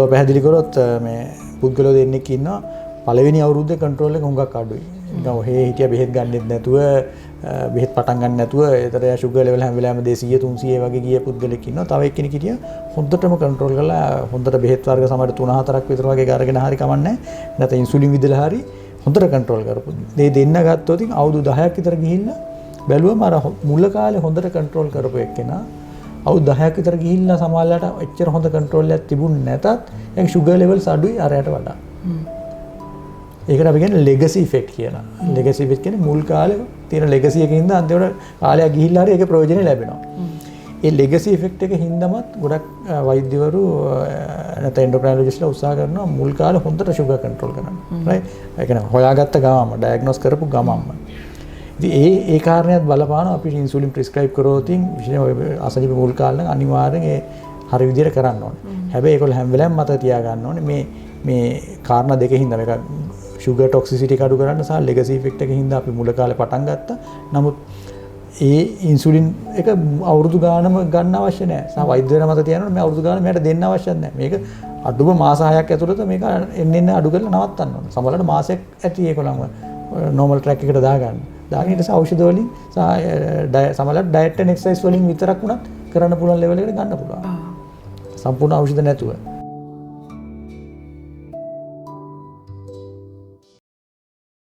පැහැදිලි කරොත් මේ පුද්ගලයෝ දෙන්නෙක් ඉන්නවා පළවෙනි අවුරුද්දේ කන්ට්‍රෝල් එක හුඟක් අඩුයි. නිකන් ඔහේ හිටියා බෙහෙත් ගන්නෙත් නැතුව බෙහෙත් පටන් ගන්න නැතුව ඒතර යා ෂුගර් ලෙවල් හැම වෙලාවෙම 200 300 වගේ ගිය පුද්ගලෙක් ඉන්නවා. තව එක්කෙනෙක් හිටියා හොඳටම කන්ට්‍රෝල් කරලා හොඳට බෙහෙත් වර්ග සමහර 3-4ක් විතර වගේ අරගෙන හරි කමන්නේ. නැත්නම් ඉන්සුලින් විදලා හරි හොඳට කන්ට්‍රෝල් කරපු. මේ දෙන්න ගත්තොත් අවුරුදු 10ක් විතර ගිහිල්ලා බැලුවම අර මුල කාලේ හොඳට කන්ට්‍රෝල් කරපු එක්කෙනා අවුරුදු 10ක් විතර ගිහිල්ලා සමහරලාට එච්චර හොඳ කන්ට්‍රෝල් එකක් තිබුණ නැතත් ඒක ෂුගර් ලෙවල්ස් අඩුයි අරයට වඩා. ඒකට අපි කියන්නේ ලෙගසි ඉෆෙක්ට් කියලා. ලෙගසි ඉෆෙක්ට් කියන්නේ මුල් කාලේ තියෙන ලෙගසි එකකින්ද අන්තිමට කාලයක් ගිහිල්ලා හරි ඒකේ ප්‍රයෝජනෙ ලැබෙනවා. ඒ ලෙගසි ඉෆෙක්ට් එක හින්දාමත් ගොඩක් වෛද්‍යවරු නැත්නම් එන්ඩෝක්‍රයිනොලොජිස්ට්ලා උත්සාහ කරනවා මුල් කාලේ හොඳට ෂුගර් කන්ට්‍රෝල් කරන්න. රයිට්? ඒ කියන්නේ හොයාගත්ත ගමම ඩයග්නොස් කරපු ගමම. ඉතින් ඒ කාරණයක් බලපානවා අපි ඉන්සුලින් ප්‍රිස්ක්‍රයිබ් කරොත් විශේෂයෙන් අසනීප මුල් කාලේ නම් අනිවාර්යෙන් ඒ හරි විදිහට කරන්න ඕනේ. හැබැයි ඒගොල්ලෝ හැම වෙලාවෙම මතක තියාගන්න ඕනේ මේ කාරණා දෙකකින් හින්දා මේක ෂුගර් ටොක්සිසිටි එක අඩු කරන්න සහ ලෙගසි ඉෆෙක්ට් එකකින් හින්දා අපි මුල කාලේ පටන් ගත්තා. නමුත් ඒ ඉන්සුලින් එක අවුරුදු ගානම ගන්න අවශ්‍ය නැහැ. සහ වෛද්‍යවරයා මත තියනවා මේ අවුරුදු ගාන මෙයාට දෙන්න අවශ්‍ය නැහැ. මේක අඩුම මාස 6ක් ඇතුළත මේක එන්න අඩු කරලා නවත්තන්න ඕනේ. සමහරවිට මාසයක් ඇති ඒගොල්ලන්ව නෝමල් ට්‍රැක් එකට දාගන්න. දාගෙන ඊට පස්සේ ඖෂධ වලින් සහ සමහරවිට ඩයට් ඇන්ඩ් එක්සර්සයිස් වලින් විතරක් උනත් කරන්න පුළුවන් ලෙවල් එකට ගන්න පුළුවන්. සම්පූර්ණ ඖෂධ නැතුව.